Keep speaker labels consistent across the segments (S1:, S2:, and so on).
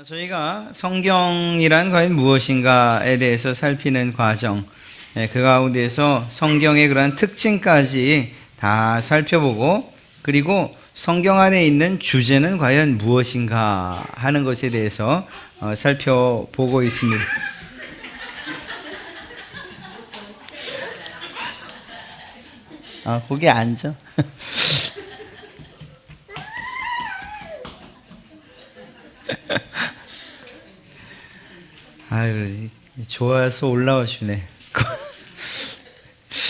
S1: 저희가 성경이란 과연 무엇인가에 대해서 살피는 과정, 그 가운데서 성경의 그러한 특징까지 다 살펴보고, 그리고 성경 안에 있는 주제는 과연 무엇인가 하는 것에 대해서 살펴보고 있습니다. 거기 앉아. 아유, 좋아서 올라와 주네.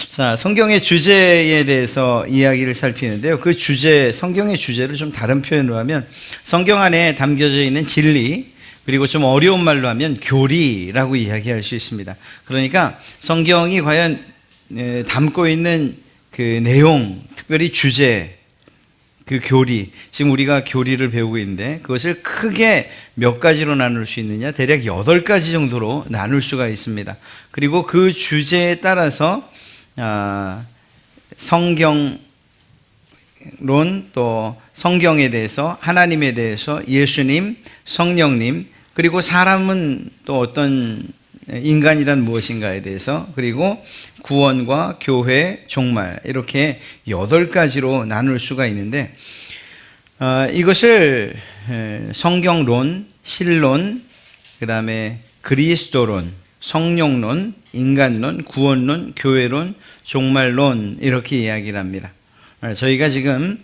S1: 자, 성경의 주제에 대해서 이야기를 살피는데요. 그 주제, 성경의 주제를 좀 다른 표현으로 하면 성경 안에 담겨져 있는 진리, 그리고 좀 어려운 말로 하면 교리라고 이야기할 수 있습니다. 그러니까 성경이 과연 담고 있는 그 내용, 특별히 주제, 그 교리, 지금 우리가 교리를 배우고 있는데 그것을 크게 몇 가지로 나눌 수 있느냐? 대략 8가지 정도로 나눌 수가 있습니다. 그리고 그 주제에 따라서 성경론, 또 성경에 대해서, 하나님에 대해서, 예수님, 성령님, 그리고 사람은 또 어떤 인간이란 무엇인가에 대해서, 그리고 구원과 교회, 종말, 이렇게 8가지로 나눌 수가 있는데, 이것을 성경론, 신론, 그 다음에 그리스도론, 성령론, 인간론, 구원론, 교회론, 종말론, 이렇게 이야기를 합니다. 저희가 지금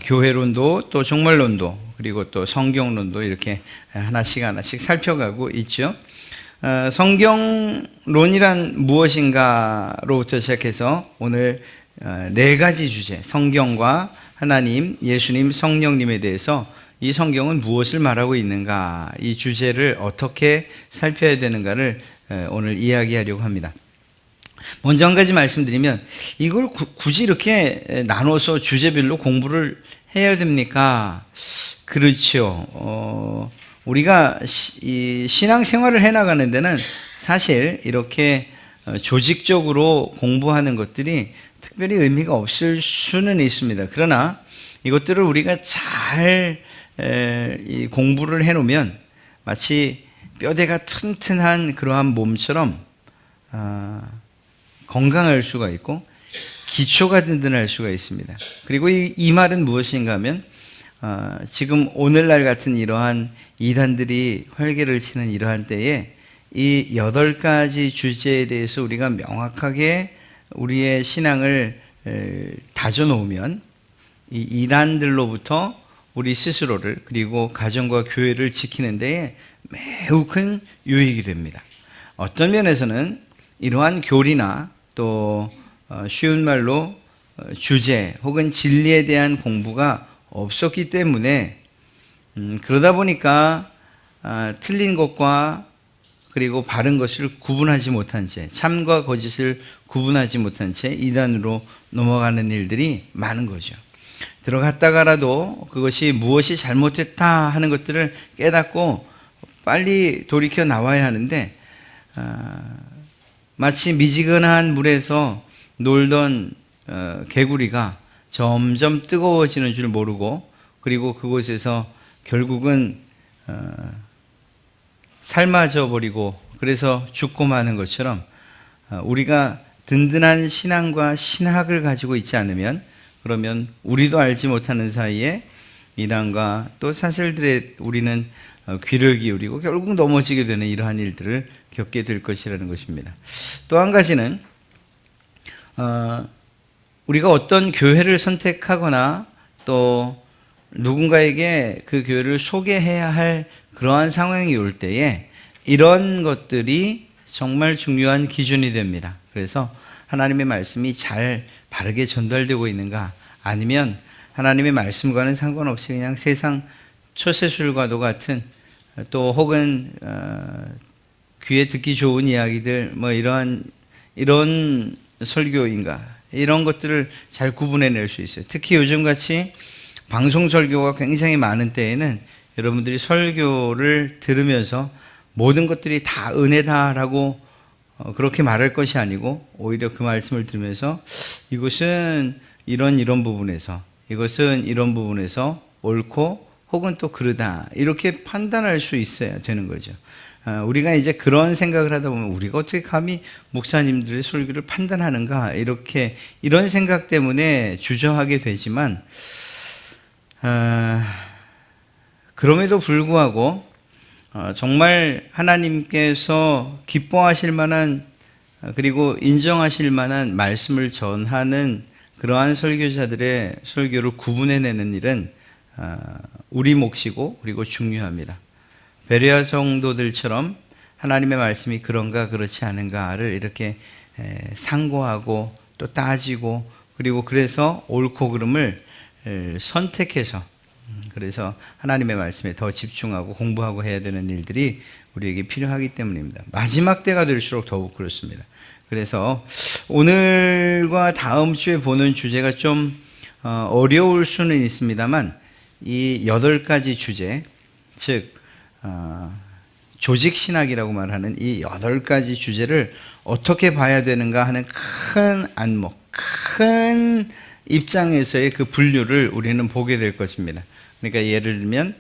S1: 교회론도 또 종말론도 그리고 또 성경론도 이렇게 하나씩 살펴가고 있죠. 성경론이란 무엇인가로부터 시작해서 오늘 4가지 주제, 성경과 하나님, 예수님, 성령님에 대해서 이 성경은 무엇을 말하고 있는가, 이 주제를 어떻게 살펴야 되는가를 오늘 이야기하려고 합니다. 먼저 한 가지 말씀드리면, 이걸 굳이 이렇게 나눠서 주제별로 공부를 해야 됩니까? 그렇죠. 우리가 이 신앙생활을 해나가는 데는 사실 이렇게 조직적으로 공부하는 것들이 특별히 의미가 없을 수는 있습니다. 그러나 이것들을 우리가 잘 공부를 해놓으면 마치 뼈대가 튼튼한 그러한 몸처럼 건강할 수가 있고 기초가 든든할 수가 있습니다. 그리고 이 말은 무엇인가 하면 지금 오늘날 같은 이러한 이단들이 활개를 치는 이러한 때에 이 8가지 주제에 대해서 우리가 명확하게 우리의 신앙을 다져놓으면 이 이단들로부터 우리 스스로를, 그리고 가정과 교회를 지키는 데에 매우 큰 유익이 됩니다. 어떤 면에서는 이러한 교리나 또 쉬운 말로 주제 혹은 진리에 대한 공부가 없었기 때문에 그러다 보니까 틀린 것과 그리고 바른 것을 구분하지 못한 채, 참과 거짓을 구분하지 못한 채 이단으로 넘어가는 일들이 많은 거죠. 들어갔다가라도 그것이 무엇이 잘못됐다 하는 것들을 깨닫고 빨리 돌이켜 나와야 하는데, 마치 미지근한 물에서 놀던 개구리가 점점 뜨거워지는 줄 모르고, 그리고 그곳에서 결국은 삶아져 버리고 그래서 죽고 마는 것처럼, 우리가 든든한 신앙과 신학을 가지고 있지 않으면, 그러면 우리도 알지 못하는 사이에 이단과 또 사슬들의 우리는 귀를 기울이고 결국 넘어지게 되는 이러한 일들을 겪게 될 것이라는 것입니다. 또 한 가지는 우리가 어떤 교회를 선택하거나 또 누군가에게 그 교회를 소개해야 할 그러한 상황이 올 때에 이런 것들이 정말 중요한 기준이 됩니다. 그래서 하나님의 말씀이 잘 바르게 전달되고 있는가, 아니면 하나님의 말씀과는 상관없이 그냥 세상 처세술과도 같은, 또 혹은 귀에 듣기 좋은 이야기들, 뭐 이런 설교인가, 이런 것들을 잘 구분해낼 수 있어요. 특히 요즘같이 방송 설교가 굉장히 많은 때에는 여러분들이 설교를 들으면서 모든 것들이 다 은혜다라고 그렇게 말할 것이 아니고, 오히려 그 말씀을 들으면서 이것은 이런 부분에서, 이것은 이런 부분에서 옳고 혹은 또 그러다 이렇게 판단할 수 있어야 되는 거죠. 우리가 이제 그런 생각을 하다 보면 우리가 어떻게 감히 목사님들의 설교를 판단하는가 이렇게 이런 생각 때문에 주저하게 되지만 그럼에도 불구하고 정말 하나님께서 기뻐하실 만한 그리고 인정하실 만한 말씀을 전하는 그러한 설교자들의 설교를 구분해내는 일은 우리 몫이고 그리고 중요합니다. 베레아 성도들처럼 하나님의 말씀이 그런가 그렇지 않은가를 이렇게 상고하고 또 따지고 그리고 그래서 옳고 그름을 선택해서 그래서 하나님의 말씀에 더 집중하고 공부하고 해야 되는 일들이 우리에게 필요하기 때문입니다. 마지막 때가 될수록 더욱 그렇습니다. 그래서 오늘과 다음 주에 보는 주제가 좀 어려울 수는 있습니다만 이 8가지 주제, 즉 조직신학이라고 말하는 이 8가지 주제를 어떻게 봐야 되는가 하는 큰 안목, 큰 입장에서의 그 분류를 우리는 보게 될 것입니다. 그러니까 예를 들면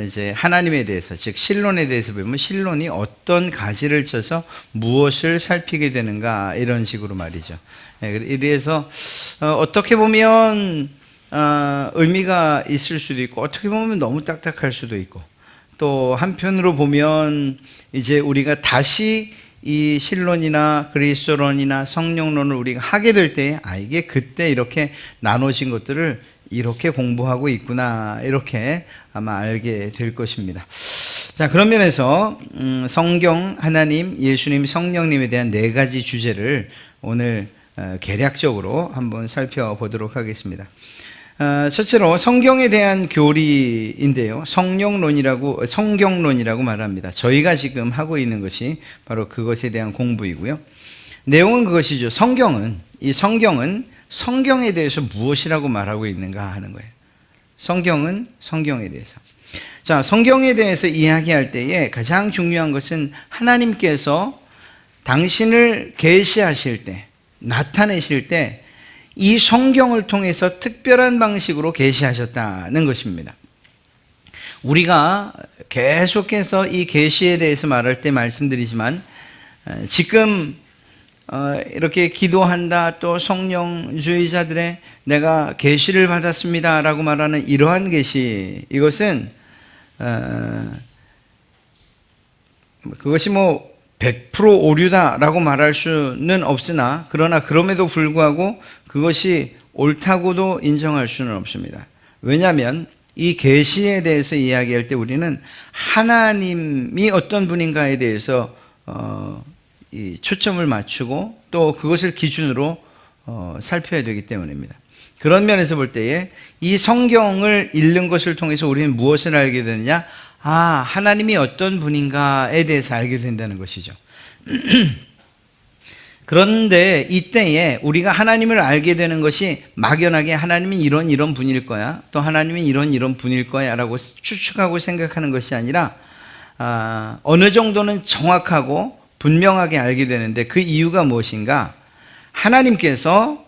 S1: 이제 하나님에 대해서, 즉 신론에 대해서 보면 신론이 어떤 가지를 쳐서 무엇을 살피게 되는가 이런 식으로 말이죠. 이래서 어떻게 보면 의미가 있을 수도 있고 어떻게 보면 너무 딱딱할 수도 있고 또 한편으로 보면 이제 우리가 다시 이 신론이나 그리스도론이나 성령론을 우리가 하게 될 때 이게 그때 이렇게 나눠진 것들을 이렇게 공부하고 있구나 이렇게 아마 알게 될 것입니다. 자, 그런 면에서 성경, 하나님, 예수님, 성령님에 대한 4가지 주제를 오늘 개략적으로 한번 살펴보도록 하겠습니다. 첫째로 성경에 대한 교리인데요. 성경론이라고 말합니다. 저희가 지금 하고 있는 것이 바로 그것에 대한 공부이고요. 내용은 그것이죠. 이 성경은 성경에 대해서 무엇이라고 말하고 있는가 하는 거예요. 성경은 성경에 대해서. 자, 성경에 대해서 이야기할 때에 가장 중요한 것은 하나님께서 당신을 계시하실 때, 나타내실 때 이 성경을 통해서 특별한 방식으로 계시하셨다는 것입니다. 우리가 계속해서 이 계시에 대해서 말할 때 말씀드리지만 지금 이렇게 기도한다 또 성령주의자들의 내가 계시를 받았습니다 라고 말하는 이러한 계시, 이것은 그것이 100% 오류다라고 말할 수는 없으나 그러나 그럼에도 불구하고 그것이 옳다고도 인정할 수는 없습니다. 왜냐하면 이 계시에 대해서 이야기할 때 우리는 하나님이 어떤 분인가에 대해서 이 초점을 맞추고 또 그것을 기준으로 살펴야 되기 때문입니다. 그런 면에서 볼 때에 이 성경을 읽는 것을 통해서 우리는 무엇을 알게 되느냐? 하나님이 어떤 분인가에 대해서 알게 된다는 것이죠. 그런데 이때에 우리가 하나님을 알게 되는 것이 막연하게 하나님이 이런 분일 거야, 또 하나님이 이런 분일 거야 라고 추측하고 생각하는 것이 아니라 어느 정도는 정확하고 분명하게 알게 되는데 그 이유가 무엇인가? 하나님께서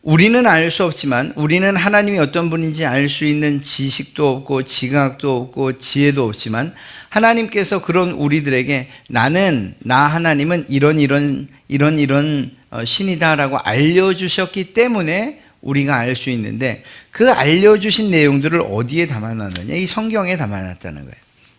S1: 우리는 알 수 없지만 우리는 하나님이 어떤 분인지 알 수 있는 지식도 없고 지각도 없고 지혜도 없지만 하나님께서 그런 우리들에게 나 하나님은 이런 신이다라고 알려주셨기 때문에 우리가 알 수 있는데 그 알려주신 내용들을 어디에 담아놨느냐? 이 성경에 담아놨다는 거예요.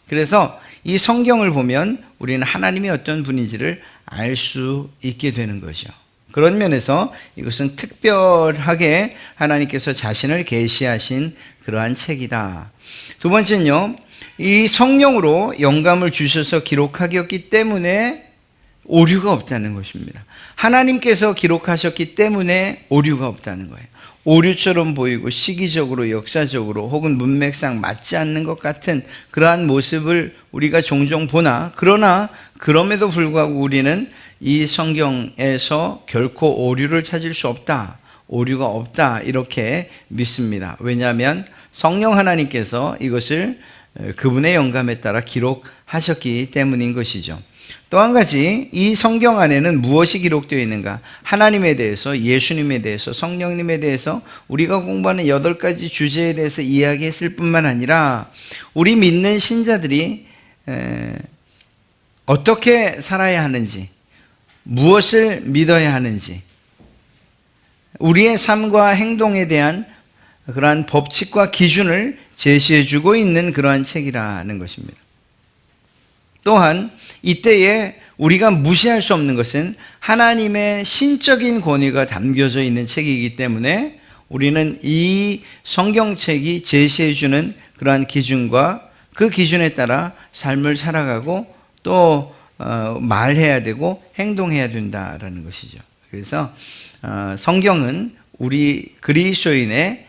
S1: 그래서 이 성경을 보면 우리는 하나님이 어떤 분인지를 알 수 있게 되는 거죠. 그런 면에서 이것은 특별하게 하나님께서 자신을 계시하신 그러한 책이다. 두 번째는요, 이 성령으로 영감을 주셔서 기록하였기 때문에 오류가 없다는 것입니다. 하나님께서 기록하셨기 때문에 오류가 없다는 거예요. 오류처럼 보이고 시기적으로 역사적으로 혹은 문맥상 맞지 않는 것 같은 그러한 모습을 우리가 종종 보나 그러나 그럼에도 불구하고 우리는 이 성경에서 결코 오류를 찾을 수 없다, 오류가 없다 이렇게 믿습니다. 왜냐하면 성령 하나님께서 이것을 그분의 영감에 따라 기록하셨기 때문인 것이죠. 또 한 가지, 이 성경 안에는 무엇이 기록되어 있는가? 하나님에 대해서, 예수님에 대해서, 성령님에 대해서 우리가 공부하는 8가지 주제에 대해서 이야기했을 뿐만 아니라 우리 믿는 신자들이 어떻게 살아야 하는지, 무엇을 믿어야 하는지, 우리의 삶과 행동에 대한 그러한 법칙과 기준을 제시해주고 있는 그러한 책이라는 것입니다. 또한 이때에 우리가 무시할 수 없는 것은 하나님의 신적인 권위가 담겨져 있는 책이기 때문에 우리는 이 성경책이 제시해주는 그러한 기준과 그 기준에 따라 삶을 살아가고 또 말해야 되고 행동해야 된다라는 것이죠. 그래서 성경은 우리 그리스도인의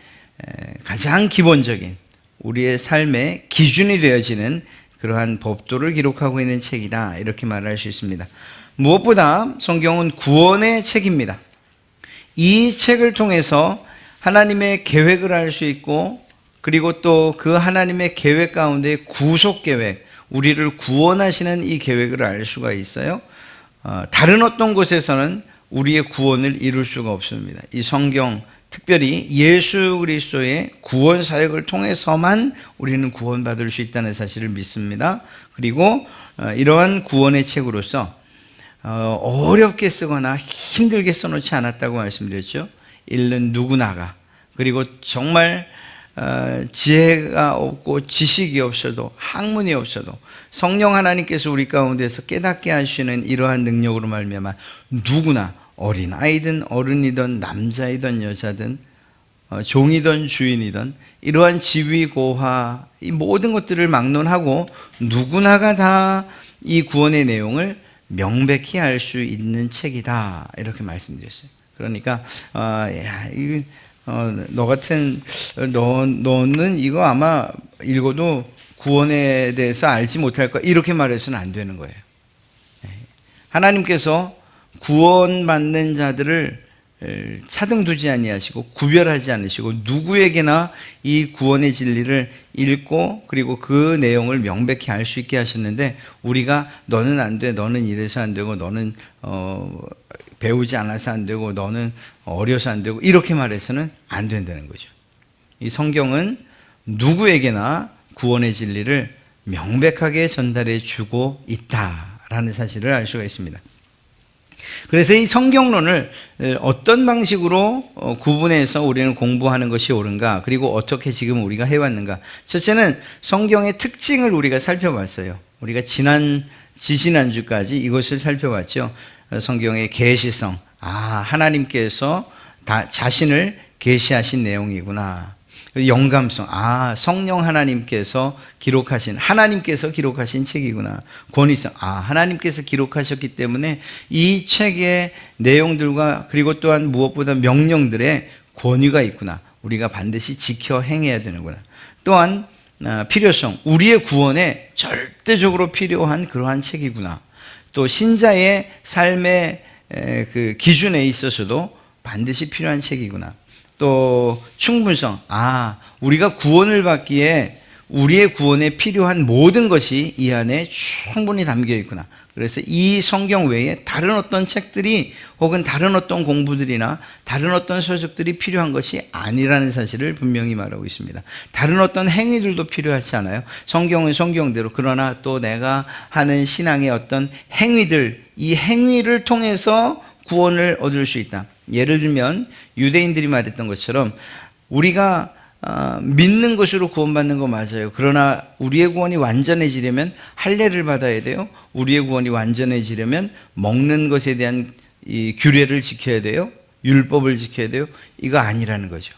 S1: 가장 기본적인 우리의 삶의 기준이 되어지는 그러한 법도를 기록하고 있는 책이다, 이렇게 말할 수 있습니다. 무엇보다 성경은 구원의 책입니다. 이 책을 통해서 하나님의 계획을 알 수 있고, 그리고 또 그 하나님의 계획 가운데 구속 계획, 우리를 구원하시는 이 계획을 알 수가 있어요. 다른 어떤 곳에서는 우리의 구원을 이룰 수가 없습니다. 이 성경, 특별히 예수 그리스도의 구원 사역을 통해서만 우리는 구원받을 수 있다는 사실을 믿습니다. 그리고 이러한 구원의 책으로서 어렵게 쓰거나 힘들게 써놓지 않았다고 말씀드렸죠. 읽는 누구나가, 그리고 정말 지혜가 없고 지식이 없어도, 학문이 없어도 성령 하나님께서 우리 가운데서 깨닫게 하시는 이러한 능력으로 말미암아 누구나, 어린 아이든 어른이든 남자이든 여자든 종이든 주인이든 이러한 지위 고하 이 모든 것들을 막론하고 누구나가 다 이 구원의 내용을 명백히 알 수 있는 책이다, 이렇게 말씀드렸어요. 그러니까 너 같은 너는 이거 아마 읽어도 구원에 대해서 알지 못할 거야, 이렇게 말해서는 안 되는 거예요. 하나님께서 구원받는 자들을 차등 두지 아니하시고 구별하지 않으시고 누구에게나 이 구원의 진리를 읽고 그리고 그 내용을 명백히 알 수 있게 하셨는데, 우리가 너는 안 돼, 너는 이래서 안 되고, 너는 배우지 않아서 안 되고, 너는 어려서 안 되고, 이렇게 말해서는 안 된다는 거죠. 이 성경은 누구에게나 구원의 진리를 명백하게 전달해 주고 있다라는 사실을 알 수가 있습니다. 그래서 이 성경론을 어떤 방식으로 구분해서 우리는 공부하는 것이 옳은가, 그리고 어떻게 지금 우리가 해왔는가. 첫째는 성경의 특징을 우리가 살펴봤어요. 우리가 지지난주까지 이것을 살펴봤죠. 성경의 계시성, 하나님께서 자신을 계시하신 내용이구나. 영감성, 성령 하나님께서 기록하신 책이구나. 권위성, 하나님께서 기록하셨기 때문에 이 책의 내용들과 그리고 또한 무엇보다 명령들의 권위가 있구나. 우리가 반드시 지켜 행해야 되는구나. 또한 필요성, 우리의 구원에 절대적으로 필요한 그러한 책이구나. 또 신자의 삶의 그 기준에 있어서도 반드시 필요한 책이구나. 또 충분성, 우리가 구원을 받기에 우리의 구원에 필요한 모든 것이 이 안에 충분히 담겨 있구나. 그래서 이 성경 외에 다른 어떤 책들이 혹은 다른 어떤 공부들이나 다른 어떤 서적들이 필요한 것이 아니라는 사실을 분명히 말하고 있습니다. 다른 어떤 행위들도 필요하지 않아요. 성경은 성경대로, 그러나 또 내가 하는 신앙의 어떤 행위들, 이 행위를 통해서 구원을 얻을 수 있다. 예를 들면 유대인들이 말했던 것처럼 우리가 믿는 것으로 구원받는 거 맞아요. 그러나 우리의 구원이 완전해지려면 할례를 받아야 돼요. 우리의 구원이 완전해지려면 먹는 것에 대한 이 규례를 지켜야 돼요. 율법을 지켜야 돼요. 이거 아니라는 거죠.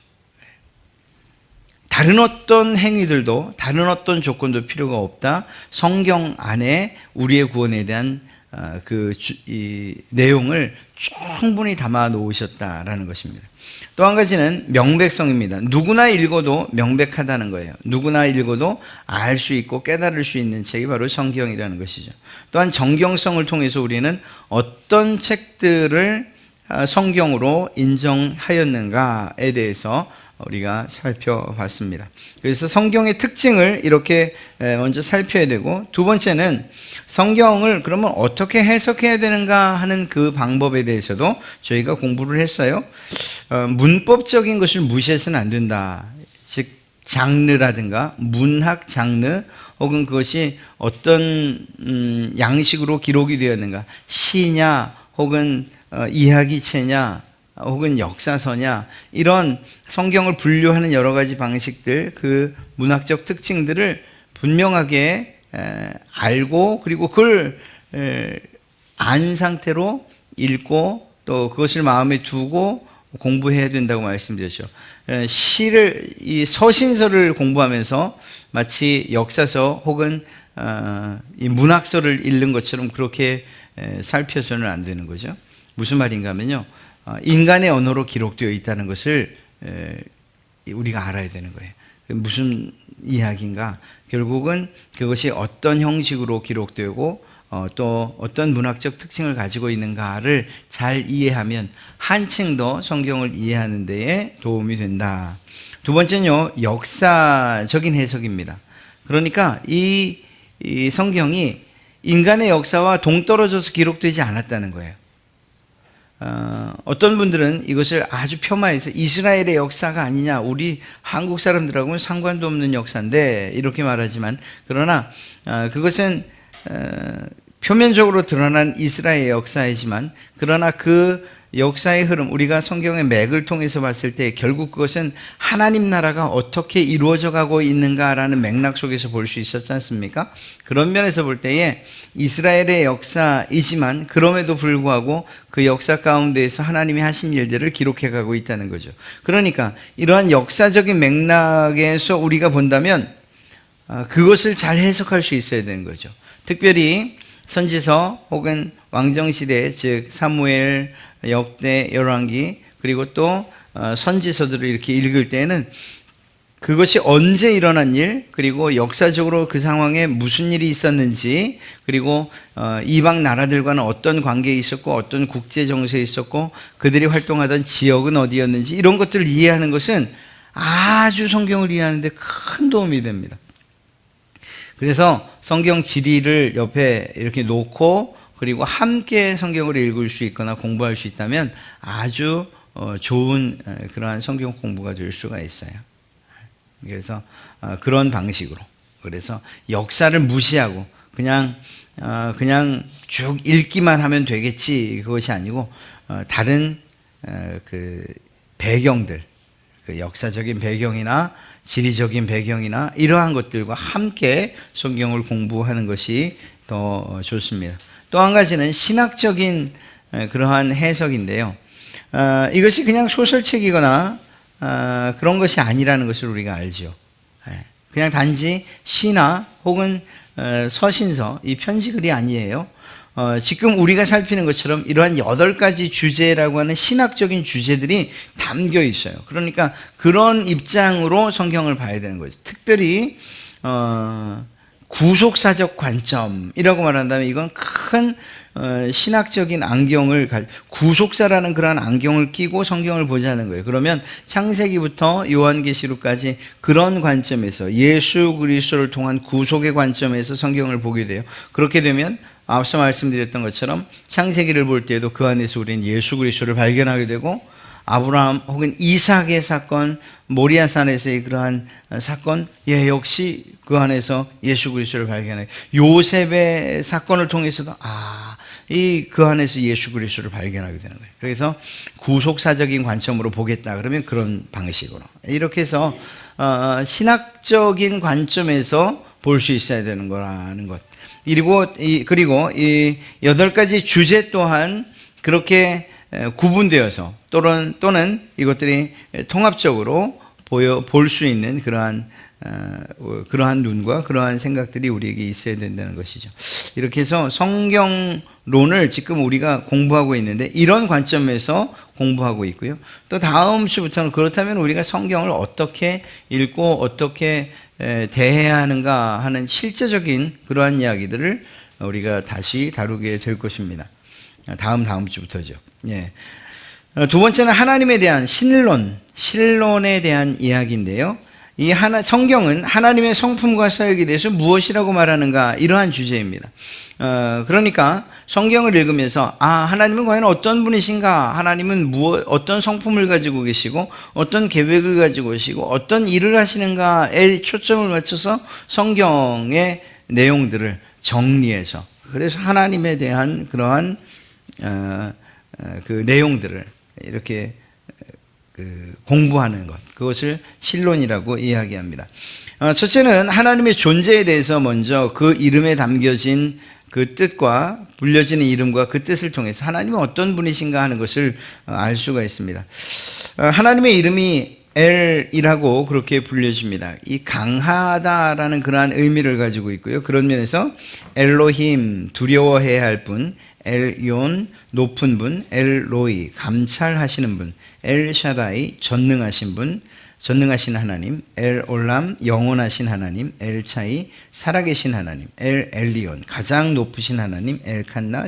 S1: 다른 어떤 행위들도, 다른 어떤 조건도 필요가 없다. 성경 안에 우리의 구원에 대한 이 내용을 충분히 담아 놓으셨다라는 것입니다. 또 한 가지는 명백성입니다. 누구나 읽어도 명백하다는 거예요. 누구나 읽어도 알 수 있고 깨달을 수 있는 책이 바로 성경이라는 것이죠. 또한 정경성을 통해서 우리는 어떤 책들을 성경으로 인정하였는가에 대해서 우리가 살펴봤습니다. 그래서 성경의 특징을 이렇게 먼저 살펴야 되고, 두 번째는 성경을 그러면 어떻게 해석해야 되는가 하는 그 방법에 대해서도 저희가 공부를 했어요. 문법적인 것을 무시해서는 안 된다. 즉 장르라든가 문학 장르, 혹은 그것이 어떤 양식으로 기록이 되었는가, 시냐 혹은 이야기체냐 혹은 역사서냐, 이런 성경을 분류하는 여러 가지 방식들, 그 문학적 특징들을 분명하게 알고, 그리고 그걸 안 상태로 읽고 또 그것을 마음에 두고 공부해야 된다고 말씀드렸죠. 이 서신서를 공부하면서 마치 역사서 혹은 이 문학서를 읽는 것처럼 그렇게 살펴서는 안 되는 거죠. 무슨 말인가 하면요, 인간의 언어로 기록되어 있다는 것을 우리가 알아야 되는 거예요. 무슨 이야기인가? 결국은 그것이 어떤 형식으로 기록되고 또 어떤 문학적 특징을 가지고 있는가를 잘 이해하면 한층 더 성경을 이해하는 데에 도움이 된다. 두 번째는요, 역사적인 해석입니다. 그러니까 이 성경이 인간의 역사와 동떨어져서 기록되지 않았다는 거예요. 어떤 분들은 이것을 아주 폄하해서 이스라엘의 역사가 아니냐, 우리 한국 사람들하고는 상관도 없는 역사인데 이렇게 말하지만, 그러나 그것은 표면적으로 드러난 이스라엘의 역사이지만, 그러나 그 역사의 흐름, 우리가 성경의 맥을 통해서 봤을 때 결국 그것은 하나님 나라가 어떻게 이루어져 가고 있는가라는 맥락 속에서 볼 수 있었지 않습니까? 그런 면에서 볼 때에 이스라엘의 역사이지만 그럼에도 불구하고 그 역사 가운데에서 하나님이 하신 일들을 기록해 가고 있다는 거죠. 그러니까 이러한 역사적인 맥락에서 우리가 본다면 그것을 잘 해석할 수 있어야 되는 거죠. 특별히 선지서 혹은 왕정시대, 즉 사무엘, 역대, 열왕기, 그리고 또 선지서들을 이렇게 읽을 때는 그것이 언제 일어난 일, 그리고 역사적으로 그 상황에 무슨 일이 있었는지, 그리고 이방 나라들과는 어떤 관계에 있었고 어떤 국제 정세에 있었고 그들이 활동하던 지역은 어디였는지, 이런 것들을 이해하는 것은 아주 성경을 이해하는 데 큰 도움이 됩니다. 그래서 성경 지리를 옆에 이렇게 놓고 그리고 함께 성경을 읽을 수 있거나 공부할 수 있다면 아주 좋은 그러한 성경 공부가 될 수가 있어요. 그래서 그런 방식으로, 그래서 역사를 무시하고 그냥 쭉 읽기만 하면 되겠지, 그것이 아니고 다른 그 배경들, 그 역사적인 배경이나 지리적인 배경이나 이러한 것들과 함께 성경을 공부하는 것이 더 좋습니다. 또 한 가지는 신학적인 그러한 해석인데요. 이것이 그냥 소설책이거나 그런 것이 아니라는 것을 우리가 알죠. 그냥 단지 시나 혹은 서신서, 이 편지글이 아니에요. 지금 우리가 살피는 것처럼 이러한 8가지 주제라고 하는 신학적인 주제들이 담겨 있어요. 그러니까 그런 입장으로 성경을 봐야 되는 거죠. 특별히 구속사적 관점이라고 말한다면 이건 큰 신학적인 안경을 구속사라는 그러한 안경을 끼고 성경을 보자는 거예요. 그러면 창세기부터 요한계시록까지 그런 관점에서 예수 그리스도를 통한 구속의 관점에서 성경을 보게 돼요. 그렇게 되면 앞서 말씀드렸던 것처럼 창세기를 볼 때에도 그 안에서 우리는 예수 그리스도를 발견하게 되고, 아브라함 혹은 이삭의 사건, 모리아산에서의 그러한 사건, 역시 그 안에서 예수 그리스도를 발견해요. 요셉의 사건을 통해서도 그 안에서 예수 그리스도를 발견하게 되는 거예요. 그래서 구속사적인 관점으로 보겠다 그러면 그런 방식으로 이렇게 해서 신학적인 관점에서 볼 수 있어야 되는 거라는 것. 그리고 이 8가지 주제 또한 그렇게 구분되어서 또는 이것들이 통합적으로 볼 수 있는 그러한 눈과 그러한 생각들이 우리에게 있어야 된다는 것이죠. 이렇게 해서 성경론을 지금 우리가 공부하고 있는데 이런 관점에서 공부하고 있고요. 또 다음 주부터는 그렇다면 우리가 성경을 어떻게 읽고 어떻게 대해야 하는가 하는 실제적인 그러한 이야기들을 우리가 다시 다루게 될 것입니다. 다음 주부터죠. 두 번째는 하나님에 대한 신론, 신론에 대한 이야기인데요. 성경은 하나님의 성품과 사역에 대해서 무엇이라고 말하는가, 이러한 주제입니다. 그러니까 성경을 읽으면서 하나님은 과연 어떤 분이신가, 하나님은 어떤 성품을 가지고 계시고 어떤 계획을 가지고 계시고 어떤 일을 하시는가에 초점을 맞춰서 성경의 내용들을 정리해서, 그래서 하나님에 대한 그러한 그 내용들을 이렇게 공부하는 것, 그것을 신론이라고 이야기합니다. 첫째는 하나님의 존재에 대해서 먼저 그 이름에 담겨진 그 뜻과 불려지는 이름과 그 뜻을 통해서 하나님은 어떤 분이신가 하는 것을 알 수가 있습니다. 하나님의 이름이 엘이라고 그렇게 불려집니다. 이 강하다라는 그러한 의미를 가지고 있고요. 그런 면에서 엘로힘, 두려워해야 할 분, 엘yon, 높은 분, 엘로이, 감찰하시는 분, 엘샤다이, 전능하신 분, 전능하신 하나님, 엘올람, 영원하신 하나님, 엘차이, 살아계신 하나님, 엘리온, 가장 높으신 하나님, 엘칸나,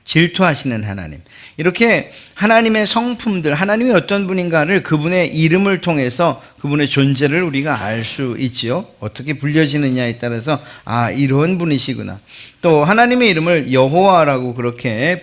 S1: 질투하시는 하나님. 이렇게 하나님의 성품들, 하나님이 어떤 분인가를 그분의 이름을 통해서 그분의 존재를 우리가 알 수 있지요. 어떻게 불려지느냐에 따라서 이런 분이시구나. 또 하나님의 이름을 여호와라고 그렇게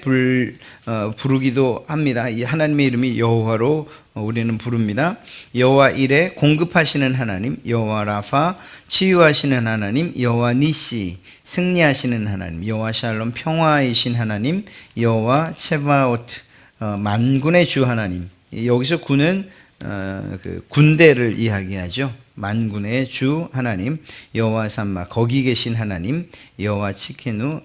S1: 부르기도 합니다. 이 하나님의 이름이 여호와로 우리는 부릅니다. 여호와 이레, 공급하시는 하나님, 여호와 라파, 치유하시는 하나님, 여호와 니시, 승리하시는 하나님, 여호와 샬롬, 평화이신 하나님, 여호와 체바오트, 만군의 주 하나님. 여기서 군은 그 군대를 이야기하죠. 만군의 주 하나님, 여호와 삼마, 거기 계신 하나님, 여호와 치케누,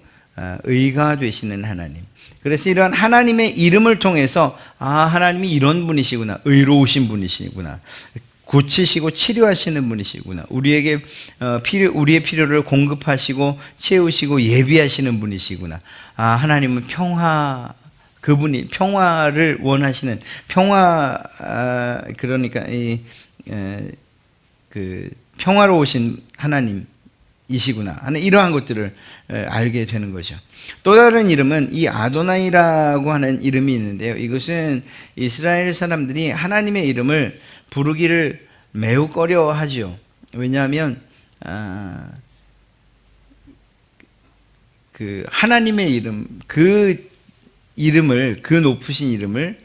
S1: 의가 되시는 하나님. 그래서 이러한 하나님의 이름을 통해서 하나님이 이런 분이시구나, 의로우신 분이시구나, 고치시고 치료하시는 분이시구나, 우리의 필요를 공급하시고 채우시고 예비하시는 분이시구나. 하나님은 그분이 평화를 원하시는 그러니까 그 평화로우신 하나님이시구나 하는 이러한 것들을 알게 되는 거죠. 또 다른 이름은 이 아도나이라고 하는 이름이 있는데요. 이것은 이스라엘 사람들이 하나님의 이름을 부르기를 매우 꺼려하죠. 왜냐하면 그 하나님의 이름, 그 높으신 이름을,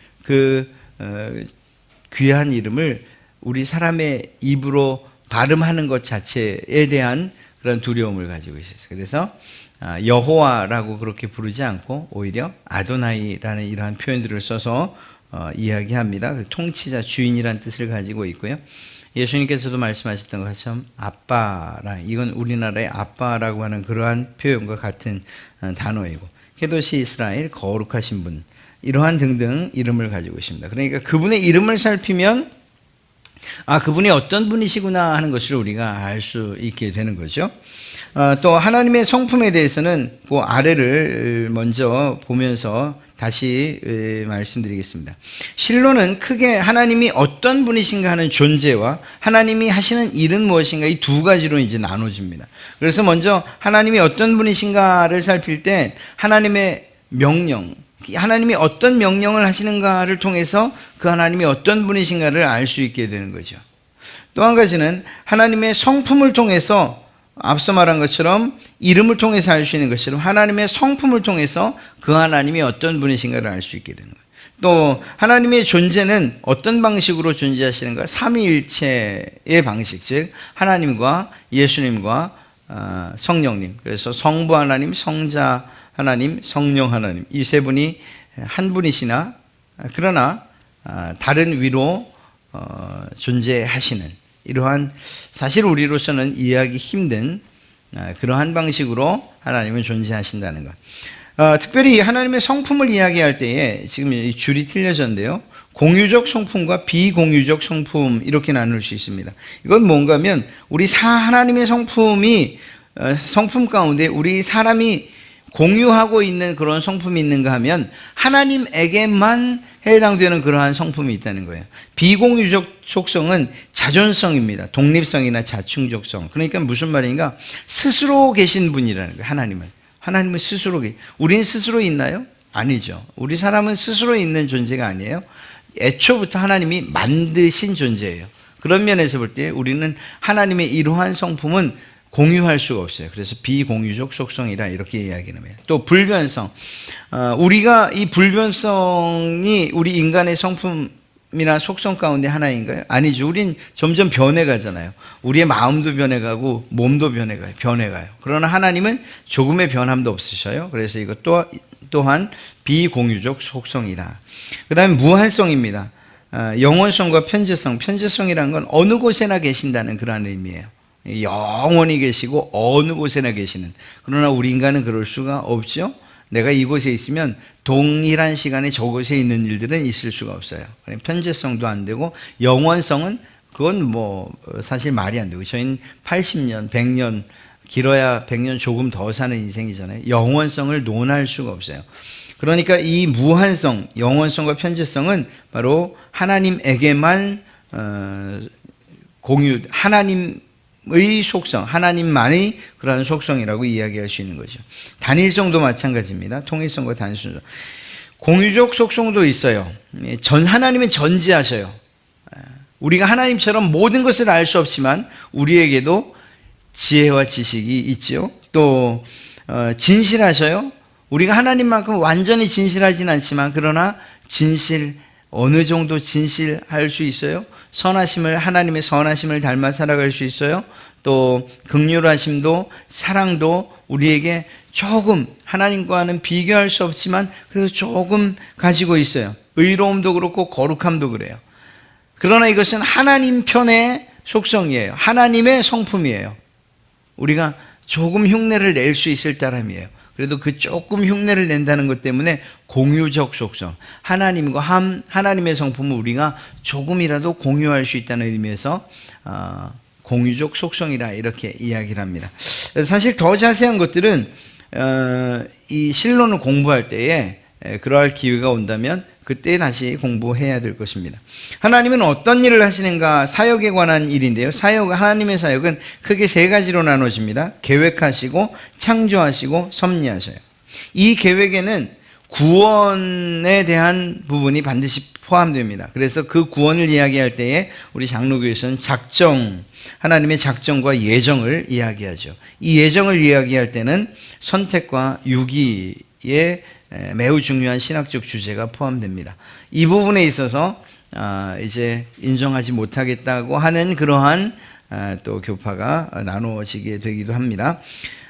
S1: 귀한 이름을 우리 사람의 입으로 발음하는 것 자체에 대한 그런 두려움을 가지고 있었어요. 그래서 여호와라고 그렇게 부르지 않고 오히려 아도나이라는 이러한 표현들을 써서 이야기합니다. 통치자, 주인이라는 뜻을 가지고 있고요. 예수님께서도 말씀하셨던 것처럼 이건 우리나라의 아빠라고 하는 그러한 표현과 같은 단어이고, 케도시 이스라엘, 거룩하신 분, 이러한 등등 이름을 가지고 있습니다. 그러니까 그분의 이름을 살피면 그분이 어떤 분이시구나 하는 것을 우리가 알 수 있게 되는 거죠. 또 하나님의 성품에 대해서는 그 아래를 먼저 보면서 다시 말씀드리겠습니다. 실로는 크게 하나님이 어떤 분이신가 하는 존재와 하나님이 하시는 일은 무엇인가, 이 두 가지로 이제 나눠집니다. 그래서 먼저 하나님이 어떤 분이신가를 살필 때 하나님의 명령, 하나님이 어떤 명령을 하시는가를 통해서 그 하나님이 어떤 분이신가를 알 수 있게 되는 거죠. 또 한 가지는 하나님의 성품을 통해서, 앞서 말한 것처럼 이름을 통해서 알 수 있는 것처럼 하나님의 성품을 통해서 그 하나님이 어떤 분이신가를 알 수 있게 되는 거예요. 또 하나님의 존재는 어떤 방식으로 존재하시는가, 삼위일체의 방식, 즉 하나님과 예수님과 성령님, 그래서 성부 하나님, 성자 하나님, 성령 하나님, 이 세 분이 한 분이시나 그러나 다른 위로 존재하시는, 이러한 사실 우리로서는 이해하기 힘든 그러한 방식으로 하나님은 존재하신다는 것. 특별히 하나님의 성품을 이야기할 때에 지금 이 줄이 틀려졌는데요, 공유적 성품과 비공유적 성품, 이렇게 나눌 수 있습니다. 이건 뭔가 하면 하나님의 성품 가운데 우리 사람이 공유하고 있는 그런 성품이 있는가 하면 하나님에게만 해당되는 그러한 성품이 있다는 거예요. 비공유적 속성은 자존성입니다. 독립성이나 자충적성. 그러니까 무슨 말인가? 스스로 계신 분이라는 거예요. 하나님은 스스로 우리는 스스로 있나요? 아니죠. 우리 사람은 스스로 있는 존재가 아니에요. 애초부터 하나님이 만드신 존재예요. 그런 면에서 볼 때 우리는 하나님의 이러한 성품은 공유할 수가 없어요. 그래서 비공유적 속성이라 이렇게 이야기를 합니다. 또 불변성. 우리가 이 불변성이 우리 인간의 성품이나 속성 가운데 하나인가요? 아니죠. 우린 점점 변해가잖아요. 우리의 마음도 변해가고 몸도 변해가요. 그러나 하나님은 조금의 변함도 없으셔요. 그래서 이것 또한 비공유적 속성이다. 그 다음에 무한성입니다. 영원성과 편재성. 편재성이라는 건 어느 곳에나 계신다는 그런 의미예요. 영원히 계시고 어느 곳에나 계시는. 그러나 우리 인간은 그럴 수가 없죠. 내가 이곳에 있으면 동일한 시간에 저곳에 있는 일들은 있을 수가 없어요. 편재성도 안 되고, 영원성은 그건 뭐 사실 말이 안 되고, 저희는 80년, 100년, 길어야 100년 조금 더 사는 인생이잖아요. 영원성을 논할 수가 없어요. 그러니까 이 무한성, 영원성과 편재성은 바로 하나님에게만 하나님의 속성, 하나님만의 그러한 속성이라고 이야기할 수 있는 거죠. 단일성도 마찬가지입니다. 통일성과 단순성. 공유적 속성도 있어요. 하나님은 전지하셔요. 우리가 하나님처럼 모든 것을 알 수 없지만 우리에게도 지혜와 지식이 있죠. 또 진실하셔요. 우리가 하나님만큼 완전히 진실하진 않지만, 그러나 어느 정도 진실할 수 있어요. 하나님의 선하심을 닮아 살아갈 수 있어요. 또 긍휼하심도 사랑도 우리에게 조금, 하나님과는 비교할 수 없지만 그래도 조금 가지고 있어요. 의로움도 그렇고 거룩함도 그래요. 그러나 이것은 하나님 편의 속성이에요. 하나님의 성품이에요. 우리가 조금 흉내를 낼 수 있을 따름이에요. 그래도 그 조금 흉내를 낸다는 것 때문에 공유적 속성, 하나님의 성품을 우리가 조금이라도 공유할 수 있다는 의미에서 공유적 속성이라 이렇게 이야기를 합니다. 사실 더 자세한 것들은 이 실론을 공부할 때에 그러할 기회가 온다면 그때 다시 공부해야 될 것입니다. 하나님은 어떤 일을 하시는가? 사역에 관한 일인데요. 하나님의 사역은 크게 세 가지로 나눠집니다. 계획하시고 창조하시고 섭리하셔요. 이 계획에는 구원에 대한 부분이 반드시 포함됩니다. 그래서 그 구원을 이야기할 때에 우리 장로교에서는 하나님의 작정과 예정을 이야기하죠. 이 예정을 이야기할 때는 선택과 유기의 매우 중요한 신학적 주제가 포함됩니다. 이 부분에 있어서 이제 인정하지 못하겠다고 하는 그러한 또 교파가 나누어지게 되기도 합니다.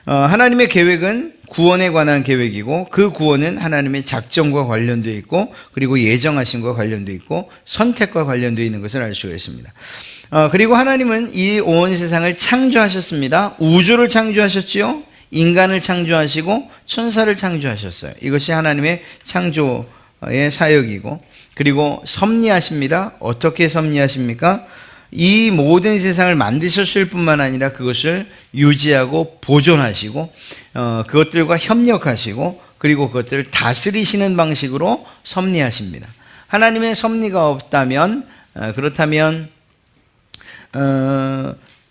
S1: 하나님의 계획은 구원에 관한 계획이고, 그 구원은 하나님의 작정과 관련되어 있고, 그리고 예정하심과 관련되어 있고, 선택과 관련되어 있는 것을 알 수가 있습니다. 그리고 하나님은 이 온 세상을 창조하셨습니다. 우주를 창조하셨지요. 인간을 창조하시고 천사를 창조하셨어요. 이것이 하나님의 창조의 사역이고, 그리고 섭리하십니다. 어떻게 섭리하십니까? 이 모든 세상을 만드셨을 뿐만 아니라 그것을 유지하고 보존하시고 그것들과 협력하시고, 그리고 그것들을 다스리시는 방식으로 섭리하십니다. 하나님의 섭리가 없다면, 그렇다면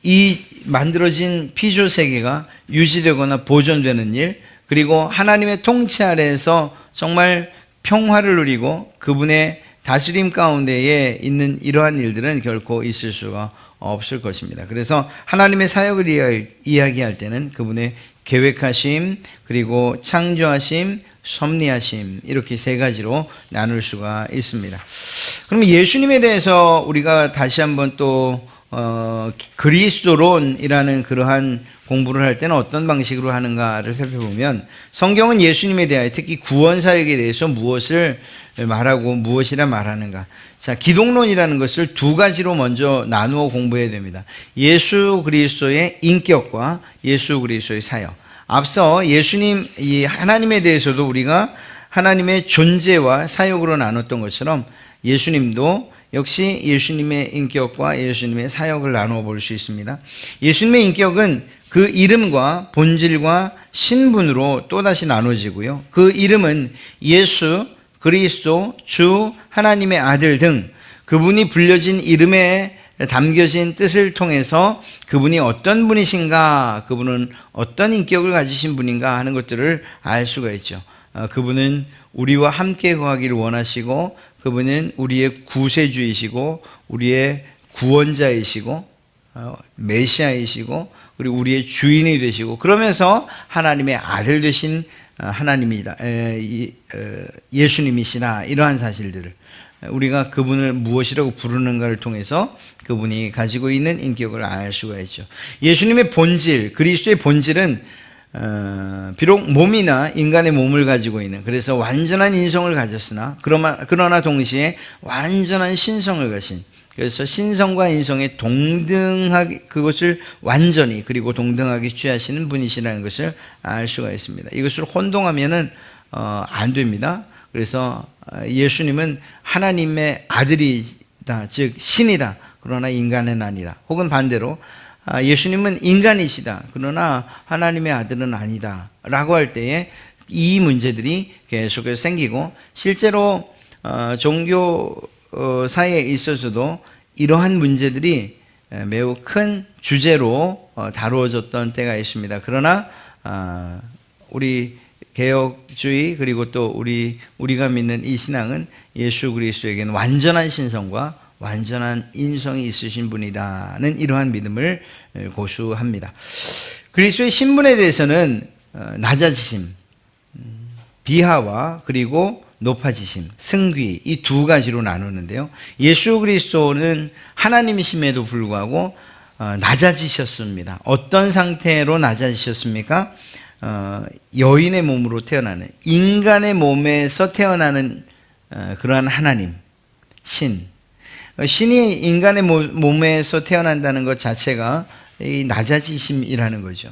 S1: 이 만들어진 피조 세계가 유지되거나 보존되는 일, 그리고 하나님의 통치 아래에서 정말 평화를 누리고 그분의 다스림 가운데에 있는 이러한 일들은 결코 있을 수가 없을 것입니다. 그래서 하나님의 사역을 이야기할 때는 그분의 계획하심, 그리고 창조하심, 섭리하심, 이렇게 세 가지로 나눌 수가 있습니다. 그럼 예수님에 대해서 우리가 다시 한번 또 그리스도론이라는 그러한 공부를 할 때는 어떤 방식으로 하는가를 살펴보면, 성경은 예수님에 대하여, 특히 구원 사역에 대해서 무엇을 말하고 무엇이라 말하는가. 자, 기독론이라는 것을 두 가지로 먼저 나누어 공부해야 됩니다. 예수 그리스도의 인격과 예수 그리스도의 사역. 앞서 이 하나님에 대해서도 우리가 하나님의 존재와 사역으로 나눴던 것처럼 예수님도 역시 예수님의 인격과 예수님의 사역을 나누어 볼 수 있습니다. 예수님의 인격은 그 이름과 본질과 신분으로 또다시 나눠지고요. 그 이름은 예수, 그리스도, 주, 하나님의 아들 등 그분이 불려진 이름에 담겨진 뜻을 통해서 그분이 어떤 분이신가, 그분은 어떤 인격을 가지신 분인가 하는 것들을 알 수가 있죠. 그분은 우리와 함께 거하기를 원하시고, 그분은 우리의 구세주이시고 우리의 구원자이시고 메시아이시고 그리고 우리의 주인이 되시고 그러면서 하나님의 아들 되신 하나님이다, 예수님이시다. 이러한 사실들을 우리가 그분을 무엇이라고 부르는가를 통해서 그분이 가지고 있는 인격을 알 수가 있죠. 예수님의 본질, 그리스도의 본질은 비록 몸이나 인간의 몸을 가지고 있는, 그래서 완전한 인성을 가졌으나 그러나 동시에 완전한 신성을 가신, 그래서 신성과 인성에 동등하게 그것을 완전히 그리고 동등하게 취하시는 분이시라는 것을 알 수가 있습니다. 이것을 혼동하면은 안 됩니다. 그래서 예수님은 하나님의 아들이다, 즉 신이다. 그러나 인간은 아니다. 혹은 반대로 예수님은 인간이시다. 그러나 하나님의 아들은 아니다. 라고 할 때에 이 문제들이 계속해서 생기고, 실제로 종교 사회에 있어서도 이러한 문제들이 매우 큰 주제로 다루어졌던 때가 있습니다. 그러나 우리 개혁주의 그리고 또 우리가 믿는 이 신앙은 예수 그리스도에게는 완전한 신성과 완전한 인성이 있으신 분이라는 이러한 믿음을 고수합니다. 그리스도의 신분에 대해서는 낮아지심, 비하와 그리고 높아지심, 승귀, 이 두 가지로 나누는데요. 예수 그리스도는 하나님이심에도 불구하고 낮아지셨습니다. 어떤 상태로 낮아지셨습니까? 여인의 몸으로 태어나는, 인간의 몸에서 태어나는 그러한 하나님, 신이 인간의 몸에서 태어난다는 것 자체가 이 낮아지심이라는 거죠.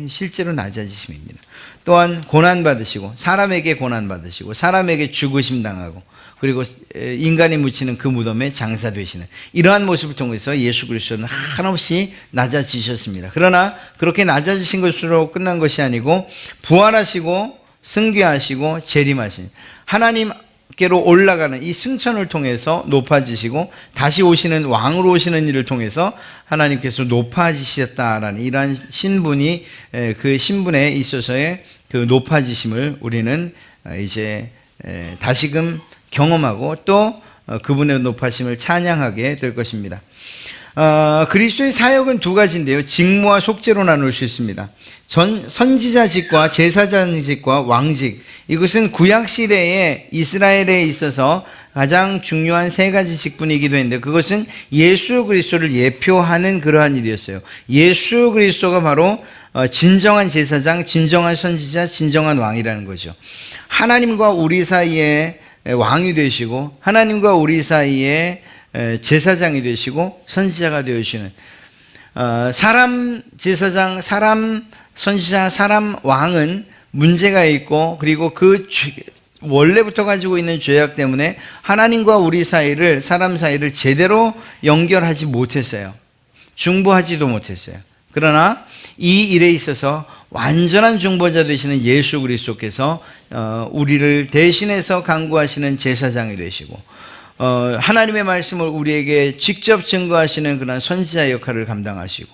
S1: 실제로 낮아지심입니다. 또한 고난받으시고, 사람에게 고난받으시고, 사람에게 죽으심 당하고, 그리고 인간이 묻히는 그 무덤에 장사되시는 이러한 모습을 통해서 예수 그리스도는 한없이 낮아지셨습니다. 그러나 그렇게 낮아지신 것으로 끝난 것이 아니고 부활하시고 승귀하시고 재림하신 하나님께로 올라가는 이 승천을 통해서 높아지시고, 다시 오시는 왕으로 오시는 일을 통해서 하나님께서 높아지셨다라는 이러한 신분이, 그 신분에 있어서의 그 높아지심을 우리는 이제 다시금 경험하고 또 그분의 높아심을 찬양하게 될 것입니다. 그리스도의 사역은 두 가지인데요. 직무와 속죄로 나눌 수 있습니다. 선지자직과 제사장직과 왕직, 이것은 구약시대에 이스라엘에 있어서 가장 중요한 세 가지 직분이기도 했는데, 그것은 예수 그리스도를 예표하는 그러한 일이었어요. 예수 그리스도가 바로 진정한 제사장, 진정한 선지자, 진정한 왕이라는 거죠. 하나님과 우리 사이에 왕이 되시고, 하나님과 우리 사이에 제사장이 되시고 선지자가 되시는, 사람 제사장, 사람 선지자, 사람 왕은 문제가 있고, 그리고 그 원래부터 가지고 있는 죄악 때문에 하나님과 우리 사이를, 사람 사이를 제대로 연결하지 못했어요. 중보하지도 못했어요. 그러나 이 일에 있어서 완전한 중보자 되시는 예수 그리스도께서 우리를 대신해서 강구하시는 제사장이 되시고, 하나님의 말씀을 우리에게 직접 증거하시는 그런 선지자 역할을 감당하시고,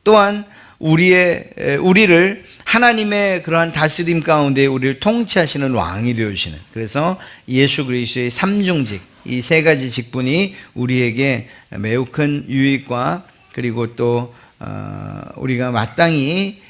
S1: 또한 우리를 하나님의 그러한 다스림 가운데 우리를 통치하시는 왕이 되어주시는, 그래서 예수 그리스도의 삼중직, 이 세 가지 직분이 우리에게 매우 큰 유익과, 그리고 또 우리가 마땅히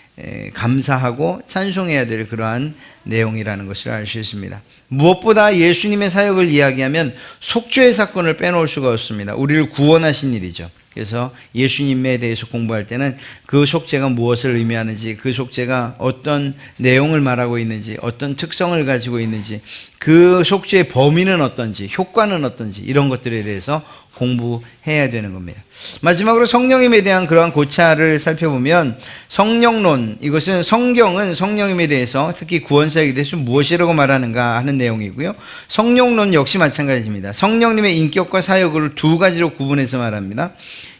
S1: 감사하고 찬송해야 될 그러한 내용이라는 것을 알 수 있습니다. 무엇보다 예수님의 사역을 이야기하면 속죄의 사건을 빼놓을 수가 없습니다. 우리를 구원하신 일이죠. 그래서 예수님에 대해서 공부할 때는 그 속죄가 무엇을 의미하는지, 그 속죄가 어떤 내용을 말하고 있는지, 어떤 특성을 가지고 있는지, 그 속죄의 범위는 어떤지, 효과는 어떤지, 이런 것들에 대해서 공부해야 되는 겁니다. 마지막으로 성령님에 대한 그러한 고찰을 살펴보면, 성령론, 이것은 성경은 성령님에 대해서, 특히 구원사역에 대해서 무엇이라고 말하는가 하는 내용이고요. 성령론 역시 마찬가지입니다. 성령님의 인격과 사역을 두 가지로 구분해서 말합니다.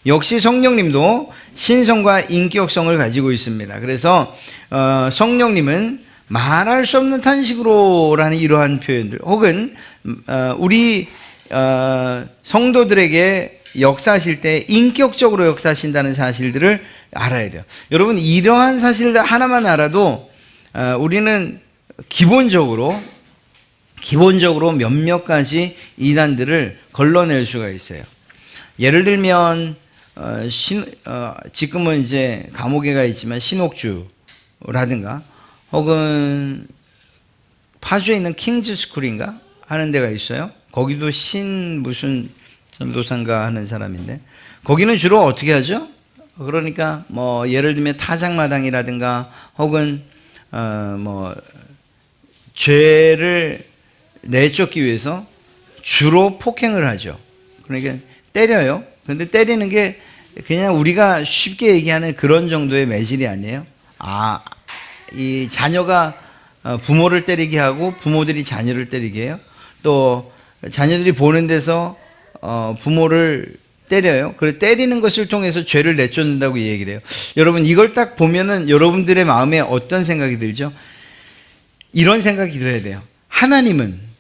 S1: 역시 성령님도 신성과 인격성을 가지고 있습니다. 그래서 성령님은 말할 수 없는 탄식으로라는 이러한 표현들, 혹은 우리 성도들에게 역사하실 때 인격적으로 역사하신다는 사실들을 알아야 돼요. 여러분, 이러한 사실들 하나만 알아도 우리는 기본적으로 기본적으로 몇몇 가지 이단들을 걸러낼 수가 있어요. 예를 들면 지금은 이제 감옥에 가 있지만 신옥주라든가 혹은 파주에 있는 킹즈 스쿨인가 하는 데가 있어요. 거기도 무슨 전도사인가 하는 사람인데 거기는 주로 어떻게 하죠? 그러니까 뭐 예를 들면 타작마당이라든가 혹은 죄를 내쫓기 위해서 주로 폭행을 하죠. 그러니까 때려요. 그런데 때리는 게 그냥 우리가 쉽게 얘기하는 그런 정도의 매질이 아니에요. 이 자녀가 부모를 때리게 하고 부모들이 자녀를 때리게 해요. 또 자녀들이 보는 데서 부모를 때려요. 그래 때리는 것을 통해서 죄를 내쫓는다고 얘기를 해요. 여러분 이걸 딱 보면은 여러분들의 마음에 어떤 생각이 들죠? 이런 생각이 들어야 돼요. 하나님은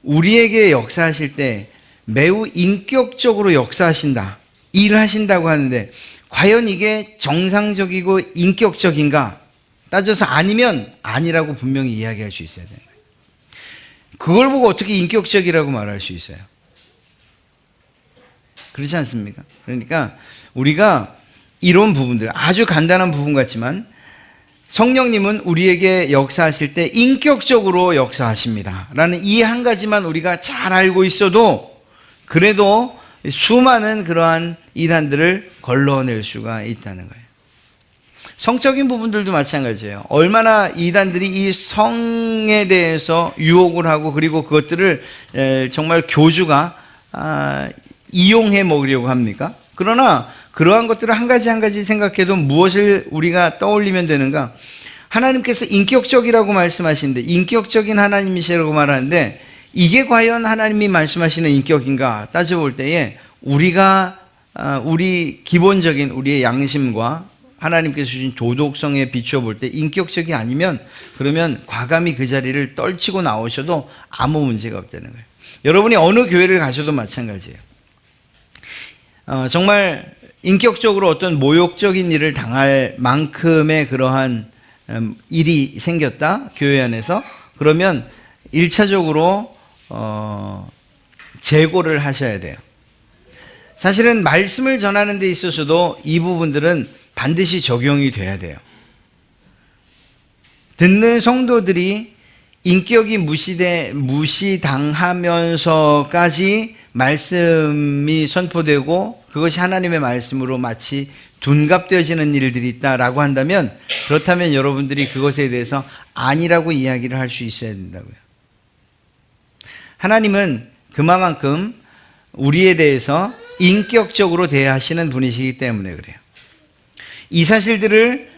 S1: 우리에게 역사하실 때 매우 인격적으로 역사하신다, 일하신다고 하는데 과연 이게 정상적이고 인격적인가? 따져서 아니면 아니라고 분명히 이야기할 수 있어야 되는 거예요. 그걸 보고 어떻게 인격적이라고 말할 수 있어요? 그렇지 않습니까? 그러니까 우리가 이런 부분들, 아주 간단한 부분 같지만 성령님은 우리에게 역사하실 때 인격적으로 역사하십니다 라는 이 한 가지만 우리가 잘 알고 있어도 그래도 수많은 그러한 이단들을 걸러낼 수가 있다는 거예요. 성적인 부분들도 마찬가지예요. 얼마나 이단들이 이 성에 대해서 유혹을 하고 그리고 그것들을 정말 교주가 이용해 먹으려고 합니까? 그러나 그러한 것들을 한 가지 한 가지 생각해도 무엇을 우리가 떠올리면 되는가? 하나님께서 인격적이라고 말씀하시는데 인격적인 하나님이시라고 말하는데 이게 과연 하나님이 말씀하시는 인격인가 따져볼 때에 우리 기본적인 우리의 양심과 하나님께서 주신 도덕성에 비추어 볼 때 인격적이 아니면 그러면 과감히 그 자리를 떨치고 나오셔도 아무 문제가 없다는 거예요. 여러분이 어느 교회를 가셔도 마찬가지예요. 정말 인격적으로 어떤 모욕적인 일을 당할 만큼의 그러한 일이 생겼다 교회 안에서 그러면 1차적으로 재고를 하셔야 돼요. 사실은 말씀을 전하는 데 있어서도 이 부분들은 반드시 적용이 돼야 돼요. 듣는 성도들이 인격이 무시당하면서까지 말씀이 선포되고 그것이 하나님의 말씀으로 마치 둔갑되어지는 일들이 있다라고 한다면 그렇다면 여러분들이 그것에 대해서 아니라고 이야기를 할 수 있어야 된다고요. 하나님은 그만큼 우리에 대해서 인격적으로 대하시는 분이시기 때문에 그래요. 이 사실들을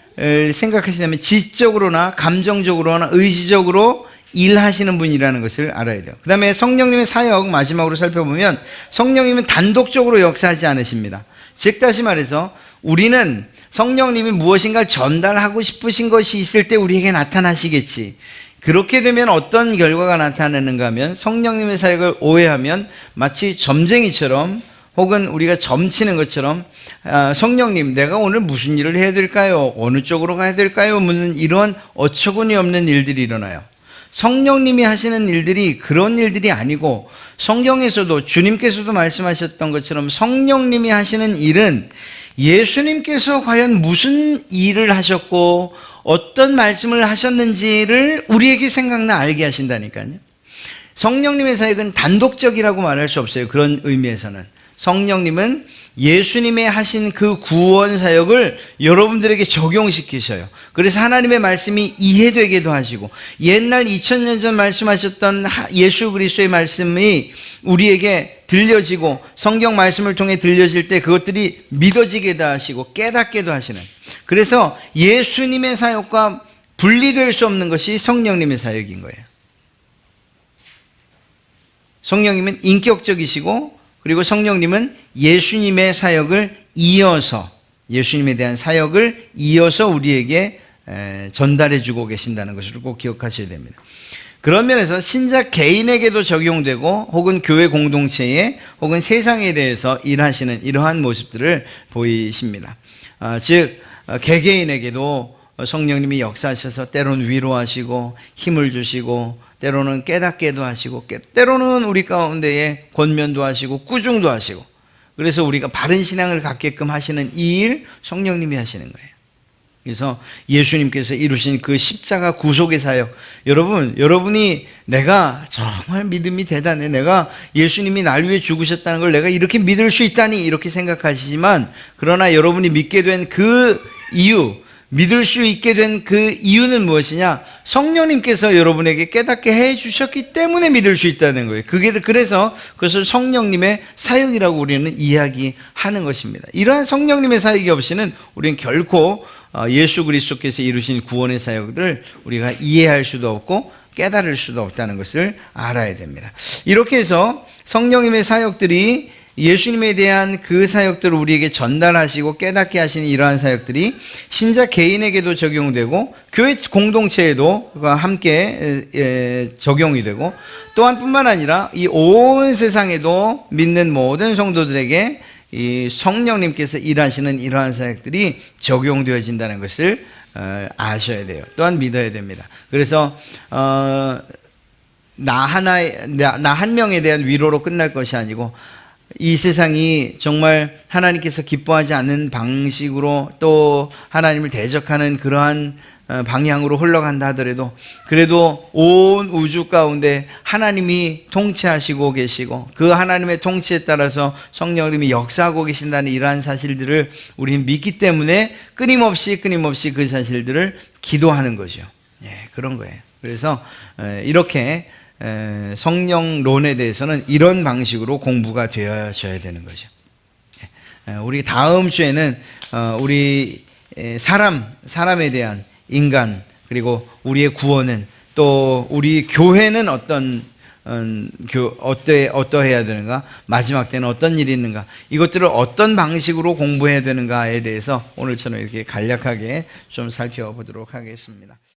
S1: 생각하시려면 지적으로나 감정적으로나 의지적으로 일하시는 분이라는 것을 알아야 돼요. 그 다음에 성령님의 사역 마지막으로 살펴보면 성령님은 단독적으로 역사하지 않으십니다. 즉 다시 말해서 우리는 성령님이 무엇인가 전달하고 싶으신 것이 있을 때 우리에게 나타나시겠지. 그렇게 되면 어떤 결과가 나타나는가 하면 성령님의 사역을 오해하면 마치 점쟁이처럼 혹은 우리가 점치는 것처럼 성령님 내가 오늘 무슨 일을 해야 될까요? 어느 쪽으로 가야 될까요? 묻는 이런 어처구니 없는 일들이 일어나요. 성령님이 하시는 일들이 그런 일들이 아니고 성경에서도 주님께서도 말씀하셨던 것처럼 성령님이 하시는 일은 예수님께서 과연 무슨 일을 하셨고 어떤 말씀을 하셨는지를 우리에게 생각나 알게 하신다니까요. 성령님의 사역은 단독적이라고 말할 수 없어요. 그런 의미에서는 성령님은 예수님의 하신 그 구원 사역을 여러분들에게 적용시키셔요. 그래서 하나님의 말씀이 이해되게도 하시고 옛날 2000년 전 말씀하셨던 예수 그리스도의 말씀이 우리에게 들려지고 성경 말씀을 통해 들려질 때 그것들이 믿어지게도 하시고 깨닫게도 하시는, 그래서 예수님의 사역과 분리될 수 없는 것이 성령님의 사역인 거예요. 성령님은 인격적이시고 그리고 성령님은 예수님의 사역을 이어서, 예수님에 대한 사역을 이어서 우리에게 전달해 주고 계신다는 것을 꼭 기억하셔야 됩니다. 그런 면에서 신자 개인에게도 적용되고 혹은 교회 공동체에 혹은 세상에 대해서 일하시는 이러한 모습들을 보이십니다. 즉 개개인에게도 성령님이 역사하셔서 때론 위로하시고 힘을 주시고 때로는 깨닫게도 하시고, 때로는 우리 가운데에 권면도 하시고 꾸중도 하시고, 그래서 우리가 바른 신앙을 갖게끔 하시는 이 일 성령님이 하시는 거예요. 그래서 예수님께서 이루신 그 십자가 구속의 사역, 여러분이 내가 정말 믿음이 대단해, 내가 예수님이 날 위해 죽으셨다는 걸 내가 이렇게 믿을 수 있다니 이렇게 생각하시지만, 그러나 여러분이 믿게 된 그 이유, 믿을 수 있게 된 그 이유는 무엇이냐? 성령님께서 여러분에게 깨닫게 해 주셨기 때문에 믿을 수 있다는 거예요. 그래서 그것을 성령님의 사역이라고 우리는 이야기하는 것입니다. 이러한 성령님의 사역이 없이는 우리는 결코 예수 그리스도께서 이루신 구원의 사역을 우리가 이해할 수도 없고 깨달을 수도 없다는 것을 알아야 됩니다. 이렇게 해서 성령님의 사역들이, 예수님에 대한 그 사역들을 우리에게 전달하시고 깨닫게 하시는 이러한 사역들이 신자 개인에게도 적용되고 교회 공동체에도 함께 적용이 되고, 또한 뿐만 아니라 이 온 세상에도 믿는 모든 성도들에게 이 성령님께서 일하시는 이러한 사역들이 적용되어진다는 것을 아셔야 돼요. 또한 믿어야 됩니다. 그래서 나 한 명에 대한 위로로 끝날 것이 아니고, 이 세상이 정말 하나님께서 기뻐하지 않는 방식으로 또 하나님을 대적하는 그러한 방향으로 흘러간다 하더라도, 그래도 온 우주 가운데 하나님이 통치하시고 계시고 그 하나님의 통치에 따라서 성령님이 역사하고 계신다는 이러한 사실들을 우리는 믿기 때문에 끊임없이 그 사실들을 기도하는 거죠. 그런 거예요. 그래서 이렇게 성령론에 대해서는 이런 방식으로 공부가 되어져야 되는 거죠. 우리 다음 주에는 우리 사람에 대한, 인간, 그리고 우리의 구원은, 또 우리 교회는 어떠해야 되는가, 마지막 때는 어떤 일이 있는가, 이것들을 어떤 방식으로 공부해야 되는가에 대해서 오늘처럼 이렇게 간략하게 좀 살펴보도록 하겠습니다.